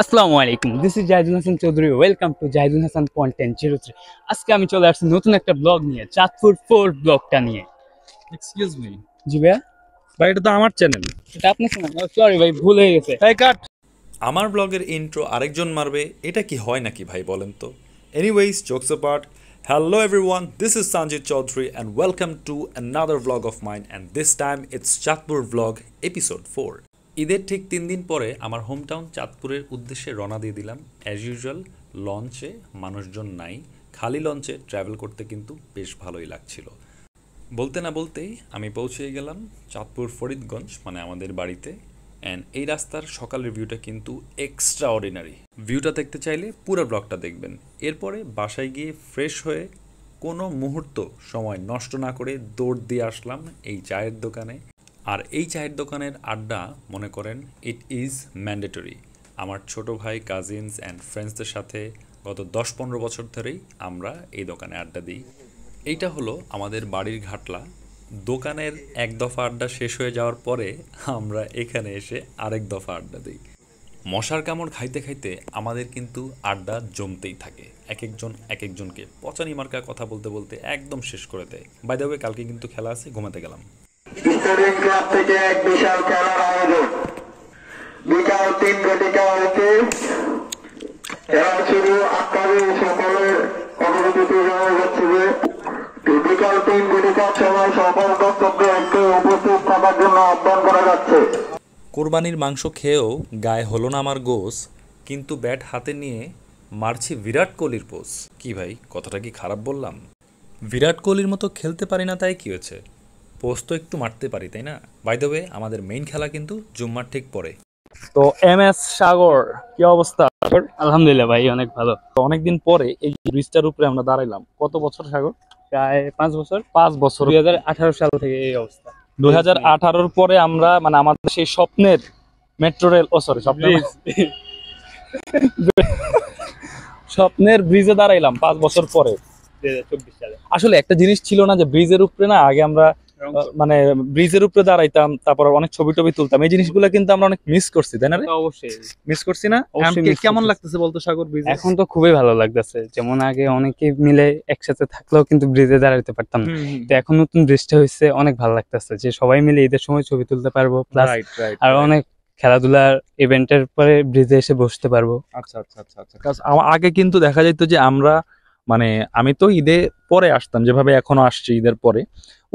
আসসালামু আলাইকুম, this is Zahidul Hasan Chowdhury. Welcome to Zahidul Hasan content 03। আজকে আমি চলে আসছি নতুন একটা ব্লগ নিয়ে, চাঁদপুর ফোর ব্লগটা নিয়ে। এক্সকিউজ মি জি ভাইয়া, ভাই, এটা তো আমার চ্যানেল। এটা আপনার চ্যানেল? সরি ভাই, ভুল হয়ে গেছে। এই কাট। আমার ব্লগের ইন্ট্রো আরেকজন মারবে, এটা কি হয় নাকি ভাই বলেন তো? Anyways, jokes apart, hello everyone, this is Sanjit Chowdhury and welcome to another blog of mine and this time it's Chandpur blog episode 4। ঈদের ঠিক 3 দিন পরে আমার হোম টাউন চাঁদপুরের উদ্দেশ্যে রওনা দিয়ে দিলাম। অ্যাজ ইউজুয়াল লঞ্চে মানুষজন নাই, খালি লঞ্চে ট্রাভেল করতে কিন্তু বেশ ভালোই লাগছিল। বলতে না বলতেই আমি পৌঁছে গেলাম চাঁদপুর ফরিদগঞ্জ, মানে আমাদের বাড়িতে। অ্যান্ড এই রাস্তার সকালের ভিউটা কিন্তু এক্সট্রা অর্ডিনারি। ভিউটা দেখতে চাইলে পুরো ব্লগটা দেখবেন। এরপরে বাসায় গিয়ে ফ্রেশ হয়ে কোনো মুহূর্ত সময় নষ্ট না করে দৌড় দিয়ে আসলাম এই চায়ের দোকানে। আর এই চায়ের দোকানের আড্ডা মনে করেন ইট ইজ ম্যান্ডেটরি। আমার ছোট ভাই, কাজিনস অ্যান্ড ফ্রেন্ডসদের সাথে গত 10-15 বছর ধরেই আমরা এই দোকানে আড্ডা দিই। এইটা হলো আমাদের বাড়ির ঘাটলা। দোকানের এক দফা আড্ডা শেষ হয়ে যাওয়ার পরে আমরা এখানে এসে আরেক দফা আড্ডা দিই। মশার কামড় খাইতে খাইতে আমাদের কিন্তু আড্ডা জমতেই থাকে। এক একজনকে পচানি মার্কা কথা বলতে বলতে একদম শেষ করে দেয়। বাই দ্য ওয়ে, কালকে কিন্তু খেলা আছে, ঘুমাতে গেলাম। স্টেডিয়াম ক্লাব থেকে এক বিশাল খেলার আয়োজন। বিকাল 3 হতে খেলা শুরু 8টায়। সকলের অনুমতি জানা যাচ্ছে যে বিকাল 3 সময় সকল দর্শকদেরকে উপস্থিত থাকার জন্য আহ্বান করা যাচ্ছে। কোরবানির মাংস খেয়েও গায়ে হলো না আমার গোস, কিন্তু ব্যাট হাতে নিয়ে মারছি বিরাট কোহলির পোজ। কি ভাই, কথাটা কি খারাপ বললাম? বিরাট কোহলির মতো খেলতে পারি না তাই কি হয়েছে, পোজ তো একটু মারতে পারি, তাই না? বাই দ্য ওয়ে, আমাদের মেইন খেলা কিন্তু জুম্মার ঠিক পরে। তো এম এস সাগর, কি অবস্থা? আলহামদুলিল্লাহ ভাই, অনেক ভালো। তো অনেকদিন পরে এই ব্রিজটার উপরে আমরা দাঁড়াইলাম। কত বছর সাগর? প্রায় 5 বছর। 5 বছর। 2018 সাল থেকে এই অবস্থা। 2018-র পরে আমরা মানে আমাদের সেই স্বপ্নের মেট্রো রেল, স্বপ্নের ব্রিজে দাঁড়াইলাম 5 বছর পরে। 2024 সালে আসলে একটা জিনিস ছিল না যে ব্রিজের উপরে না, আগে আমরা মানে ব্রিজের উপরে দাঁড়াইতাম, তারপর অনেক ছবি টবি তুলতাম। এই জিনিসগুলো কিন্তু আমরা অনেক মিস করছি, তাই না রে? অবশ্যই মিস করছি না? অবশ্যই miss কেমন করতেছি। লাগতেছে বলতো সাগর ব্রিজে? এখন তো খুবই ভালো লাগতেছে। যেমন আগে অনেকে মিলে একসাথে থাকলেও কিন্তু ব্রিজে দাঁড়াতে পারতাম না, তো এখন নতুন ব্রিজটা হয়েছে, অনেক ভালো লাগতেছে যে সবাই মিলে ঈদের সময় ছবি তুলতে পারবো, প্লাস রাইট রাইট। আর অনেক খেলাধুলার ইভেন্টের পরে ব্রিজে এসে বসতে পারবো। আচ্ছা আচ্ছা আচ্ছা আচ্ছা। আগে কিন্তু দেখা যেত যে আমরা মানে আমি তো ঈদে পরে আসতাম, যেভাবে এখনো আসছি ঈদের পরে,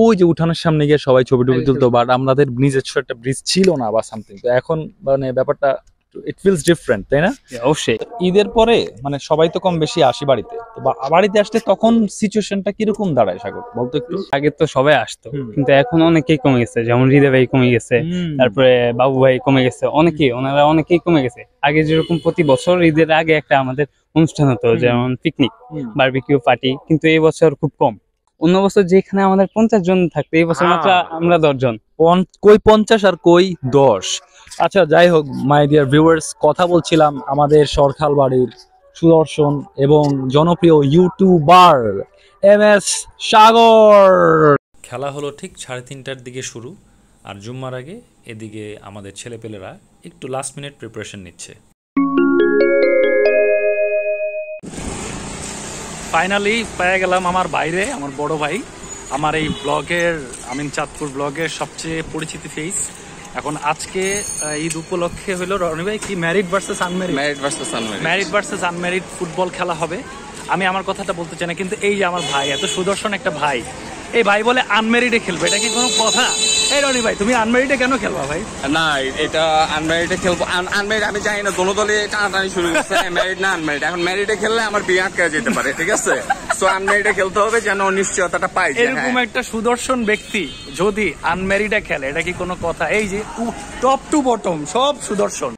ওই যে উঠানের সামনে গিয়ে সবাই ছবি টবি তুলতো, বাট আমাদের নিজস্ব একটা ব্রিজ ছিল না বা সামথিং। তো এখন মানে ব্যাপারটা ইট ফিলস ডিফারেন্ট, তাই না? অবশ্যই। ঈদের পরে মানে সবাই তো কম বেশি আসি বাড়িতে, তো বাড়িতে আসলে তখন সিচুয়েশনটা কিরকম দাঁড়ায় সাগর বলতো একটু? আগে তো সবাই আসতো, কিন্তু এখন অনেকেই কমে গেছে। যেমন হৃদয় ভাই কমে গেছে, তারপরে বাবু ভাই কমে গেছে, ওনারা অনেকেই কমে গেছে। আগে যেরকম প্রতি বছর ঈদের আগে একটা আমাদের অনুষ্ঠান হতো, যেমন পিকনিক, বারবিকিউ পার্টি, কিন্তু এই বছর খুব কম। অন্য বছর যেখানে আমাদের 50 জন থাকতো, এই বছর মাত্র আমরা 10 জন। কই 50 আর কই 10। আচ্ছা, যাই হোক মাই ডিয়ার ভিউয়ার্স, কথা বলছিলাম আমাদের সরখাল বাড়ির সুদর্শন এবং জনপ্রিয় ইউটিউবার এম এস সাগর। খেলা হলো ঠিক 3:30টার দিকে শুরু, আর জুম্মার আগে এদিকে আমাদের ছেলেপেলেরা একটু লাস্ট মিনিট প্রিপারেশন নিচ্ছে। ফাইনালি পেয়ে গেলাম আমার বাইরে, আমার বড় ভাই, আমার এই ব্লগের, চাঁদপুর ব্লগের সবচেয়ে পরিচিত ফেস। এখন আজকে ঈদ উপলক্ষে হলো রনি ভাই কি ম্যারিড ভার্সেস আনম্যারিড ফুটবল খেলা হবে। আমি আমার কথাটা বলতে চাই না, কিন্তু এই যে আমার ভাই, এত সুদর্শন একটা ভাই, এই ভাই বলে আনম্যারিডে খেলবে, এটা কি কোনো কথা? এই রনি ভাই, তুমি আনম্যারিডে কেন খেলবা ভাই? না, এটা আনম্যারিডে খেলবো। আনম্যারিড আমি জানি না, দোনো দলে টানাটানি শুরু করছে, ম্যারিড না আনম্যারিড। এখন ম্যারিডে খেললে আমার বিয়ে আটকে যেতে পারে, ঠিক আছে? সো আনম্যারিডে খেলতে হবে যেন নিশ্চয়তাটা পাই। এরকম একটা সুদর্শন ব্যক্তি যদি আনম্যারিডে খেলে, এটা কি কোনো কথা? এই যে টপ টু বটম সব সুদর্শন।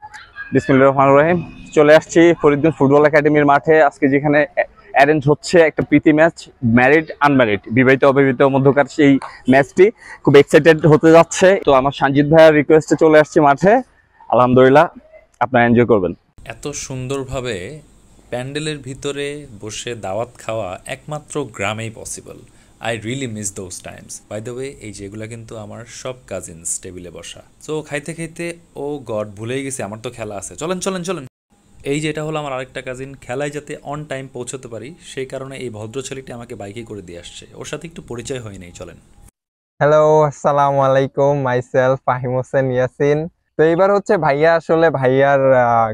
বিসমিল্লাহির রহমানির রহিম। চলে আসছি ফরিদগঞ্জ ফুটবল একাডেমির মাঠে, আজকে যেখানে অ্যারেঞ্জ হচ্ছে একটা প্রীতি ম্যাচ, ম্যারিড আনম্যারিড, বিবাহিত অবিবাহিত মধ্যকার সেই ম্যাচটি। খুব এক্সাইটেড হতে যাচ্ছে। তো আমার সঞ্জিত ভাইয়ের রিকোয়েস্টে চলে আসছি মাঠে। আলহামদুলিল্লাহ, আপনারা এনজয় করবেন। এত সুন্দরভাবে প্যান্ডেলের ভিতরে বসে দাওয়াত খাওয়া একমাত্র গ্রামেই possible. I really miss those times. By the way, এই যেগুলো কিন্তু আমার সব কাজিনস টেবিলে বসা। সো খাইতে খাইতে ও গড, ভুলেই গেছি আমার তো খেলা আছে। চলেন চলেন চলেন। এই যেটা হলো আমার আরেকটা কাজিন, খেলায় যাতে অন টাইম পৌঁছতে পারি সেই কারণে এই ভদ্র ছেলেটি আমাকে বাইকে করে দিয়ে আসছে। ওর সাথে একটু পরিচয় হয়ে নেই, চলেন। হ্যালো, আসসালামু আলাইকুম। মাইসেলফ ফাহিম হোসেন ইয়াসিন। তো এইবার হচ্ছে ভাইয়া, আসলে ভাইয়ার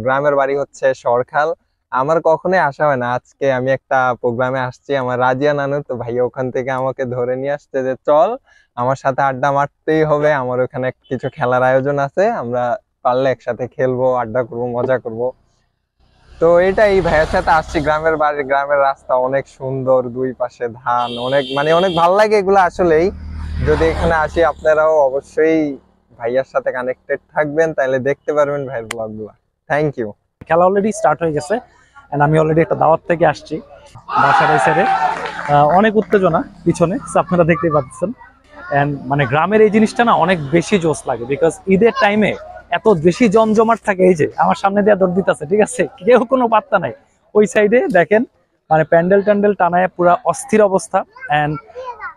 গ্রামের বাড়ি হচ্ছে সরখাল। আমার কখনোই আসা হয় না, আজকে আমি একটা প্রোগ্রামে আসছি আমার রাজিয়া নানুর। তো ভাইয়া ওখান থেকে আমাকে ধরে নিয়ে আসছে যে চল আমার সাথে আড্ডা মারতেই হবে, আমার ওখানে কিছু খেলার আয়োজন আছে, আমরা পারলে একসাথে খেলবো, আড্ডা করবো, মজা করব। তো এটাই ভাইয়ের সাথে আসছি। গ্রামের বাড়ি, গ্রামের রাস্তা অনেক সুন্দর, দুই পাশে ধান, অনেক অনেক ভালো লাগে এগুলো আসলেই। যদি এখানে আসি আপনারাও অবশ্যই ভাইয়ার সাথে কানেক্টেড থাকবেন, তাহলে দেখতে পারবেন ভাইয়ের ব্লগগুলো। Thank you. খেলা অলরেডি স্টার্ট হয়ে গেছে এন্ড আমি অলরেডি একটা দাওয়াত থেকে আসছি বাসার এই সাইডে। অনেক উত্তেজনা পিছনে, আপনারা দেখতেই পাচ্ছেন। এন্ড মানে গ্রামের এই জিনিসটা না অনেক বেশি জোশ লাগে, বিকজ ঈদের টাইমে এত বেশি জমজমাট থাকে। এই যে আমার সামনে দিয়ে দৌড় দিতেছে, ঠিক আছে, কেউ কোনো পাত্তা নাই। ওই সাইডে দেখেন মানে প্যান্ডেল ট্যান্ডেল টানায় পুরা অস্থির অবস্থা। And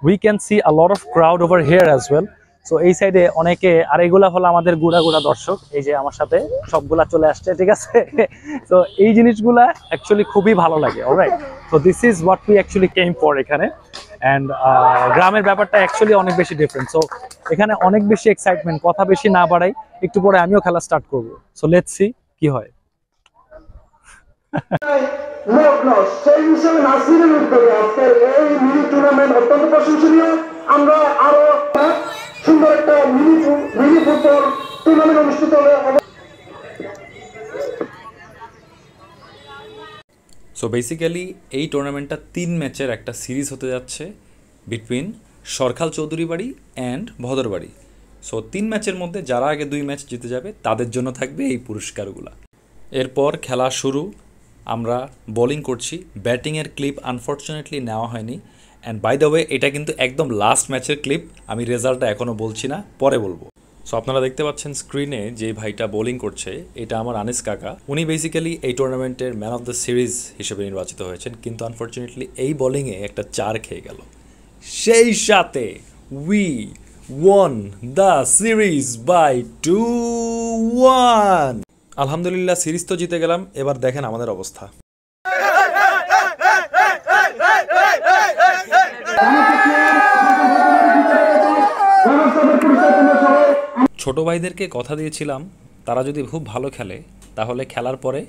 we can see a lot of crowd over here as well. So এই সাইডে অনেকে, আর এগুলা হলো আমাদের গুড়া গুড়া দর্শক, এই যে আমার সাথে সবগুলা চলে আসছে, ঠিক আছে। তো এই জিনিসগুলা অ্যাকচুয়ালি খুবই ভালো লাগে। Alright, so this is what we actually came for এখানে। অ্যান্ড গ্রামের ব্যাপারটা অ্যাকচুয়ালি অনেক বেশি ডিফারেন্ট। সো এখানে অনেক বেশি এক্সাইটমেন্ট। কথা বেশি না বাড়াই, একটু পরে আমিও খেলা স্টার্ট করবো। সো লেটস সি কি হয়। সেই হিসেবে নাসিরের উদ্যোগে আজকের এই মিনি টুর্নামেন্ট অত্যন্ত প্রশংসনীয়। আমরা আরো সুন্দর একটা মিনি ফুটবল টুর্নামেন্ট অনুষ্ঠিত হবে। সো বেসিক্যালি এই টুর্নামেন্টটা 3 ম্যাচের একটা সিরিজ হতে যাচ্ছে বিটুইন সরখাল চৌধুরী বাড়ি অ্যান্ড ভদরবাড়ি। সো 3 ম্যাচের মধ্যে যারা আগে 2 ম্যাচ জিতে যাবে তাদের জন্য থাকবে এই পুরস্কারগুলো। এরপর খেলা শুরু। আমরা বোলিং করছি। ব্যাটিংয়ের ক্লিপ আনফর্চুনেটলি নেওয়া হয়নি। অ্যান্ড বাই দ্য ওয়ে, এটা কিন্তু একদম লাস্ট ম্যাচের ক্লিপ। আমি রেজাল্টটা এখনও বলছি না, পরে বলবো। সো আপনারা দেখতে পাচ্ছেন স্ক্রিনে যে ভাইটা বোলিং করছে, এটা আমার আনিস কাকা। উনি বেসিক্যালি এই টুর্নামেন্টের ম্যান অফ দ্য সিরিজ হিসেবে নির্বাচিত হয়েছেন, কিন্তু আনফর্চুনেটলি এই বোলিংয়ে একটা 4 খেয়ে গেল। সেই সাথে we won the series by 2-1। আলহামদুলিল্লাহ, সিরিজ তো জিতে গেলাম। এবার দেখেন আমাদের অবস্থা। ছোট ভাইদেরকে কথা দিয়েছিলাম তারা যদি খুব ভালো খেলে তাহলে খেলার পরে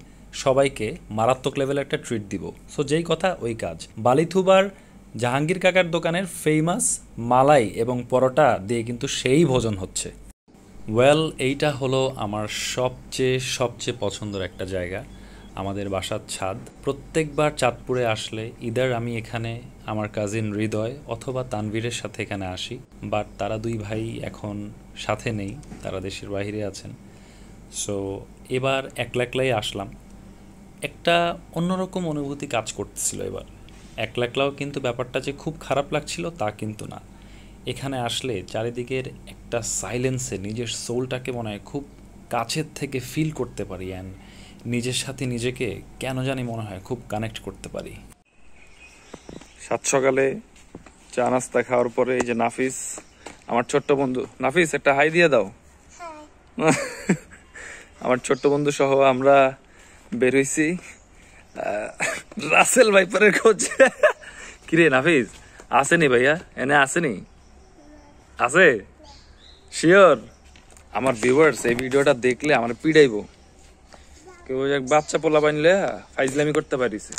সবাইকে মারাত্মক লেভেলের একটা ট্রিট দিব। সো যেই কথা ওই কাজ। বালিথুবার জাহাঙ্গীর কাকার দোকানের ফেমাস মালাই এবং পরোটা দিয়ে কিন্তু সেই ভোজন হচ্ছে। ওয়েল, এইটা হলো আমার সবচেয়ে পছন্দের একটা জায়গা, আমাদের বাসার ছাদ। প্রত্যেকবার চাঁদপুরে আসলে ইদার আমি এখানে আমার কাজিন হৃদয় অথবা তানভীরের সাথে এখানে আসি, বাট তারা 2 ভাই এখন সাথে নেই, তারা দেশের বাইরে আছেন। সো এবার একলাই আসলাম। একটা অন্যরকম অনুভূতি কাজ করতেছিল এবার। একলাও কিন্তু ব্যাপারটা যে খুব খারাপ লাগছিল তা কিন্তু না। এখানে আসলে চারিদিকের একটা সাইলেন্সে নিজের সোলটাকে মনে হয় খুব কাছের থেকে ফিল করতে পারি, অ্যান্ড নিজের সাথে নিজেকে কেন জানি মনে হয় খুব কানেক্ট করতে পারি। সাত সকালে চা নাস্তা খাওয়ার পরে এই যে নাফিস, আমার ছোট্ট বন্ধু। নাফিস, একটা হাই দিয়ে দাও। আমার ছোট্ট বন্ধু সহ আমরা বের হইছি রাসেল ভাইপারের খোঁজ। কিরে নাফিস, আসেনি ভাইয়া? এনে আসেনি? আছে শিওর? আমার ভিউয়ার্স এই ভিডিওটা দেখলে আমার পিড়াইবো। কেউ এক বাচ্চা পোলা বানলে ফাইজলামি করতে পারিছে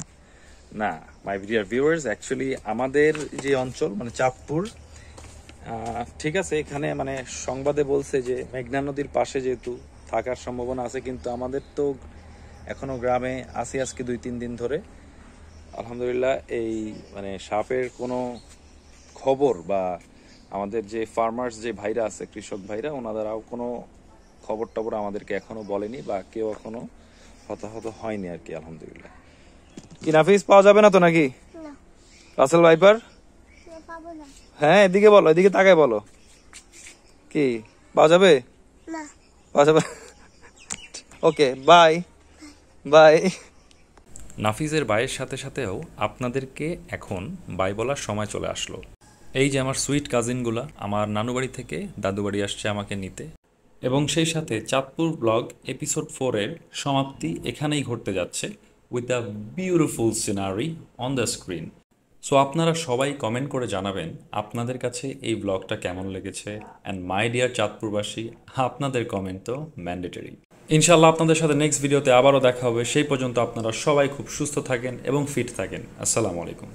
না। মাই ডিয়ার ভিউয়ার্স, অ্যাকচুয়ালি আমাদের যে অঞ্চল মানে চাঁদপুর, ঠিক আছে, এখানে মানে সংবাদে বলছে যে মেঘনা নদীর পাশে যেহেতু থাকার সম্ভাবনা আছে, কিন্তু আমাদের তো এখনো গ্রামে আসি আজকে 2-3 দিন ধরে। আলহামদুলিল্লাহ, এই মানে সাপের কোনো খবর বা আমাদের যে ফার্মার্স যে ভাইরা আছে, কৃষক ভাইরা, ওনাদেরও কোনো খবর টবর আমাদেরকে এখনো বলেনি বা কেউ এখনো হতাহত হয়নি আর কি। আলহামদুলিল্লাহ। কি নাফিস, পাওয়া যাবে না তো নাকি রাসেল ভাইপার? হ্যাঁ, এদিকে বলো, এদিকে তাকায় বলো। কি পাওয়া যাবে? পাওয়া যাবে? ওকে, বাই বাই। নাফিজের বাইয়ের সাথে সাথেও আপনাদেরকে এখন বাই বলার সময় চলে আসলো। এই যে আমার সুইট কাজিনগুলা আমার নানু বাড়ি থেকে দাদু বাড়ি আসছে আমাকে নিতে। এবং সেই সাথে চাঁদপুর ব্লগ এপিসোড 4-এর সমাপ্তি এখানেই ঘটতে যাচ্ছে with the beautiful scenery on the screen. So আপনারা সবাই কমেন্ট করে জানাবেন আপনাদের কাছে এই ব্লগটা কেমন লেগেছে। অ্যান্ড মাই ডিয়ার চাঁদপুরবাসী, আপনাদের কমেন্ট তো ম্যান্ডেটরি। ইনশাল্লাহ আপনাদের সাথে নেক্সট ভিডিওতে আবারও দেখা হবে। সেই পর্যন্ত আপনারা সবাই খুব সুস্থ থাকেন এবং ফিট থাকেন। আসসালামু আলাইকুম।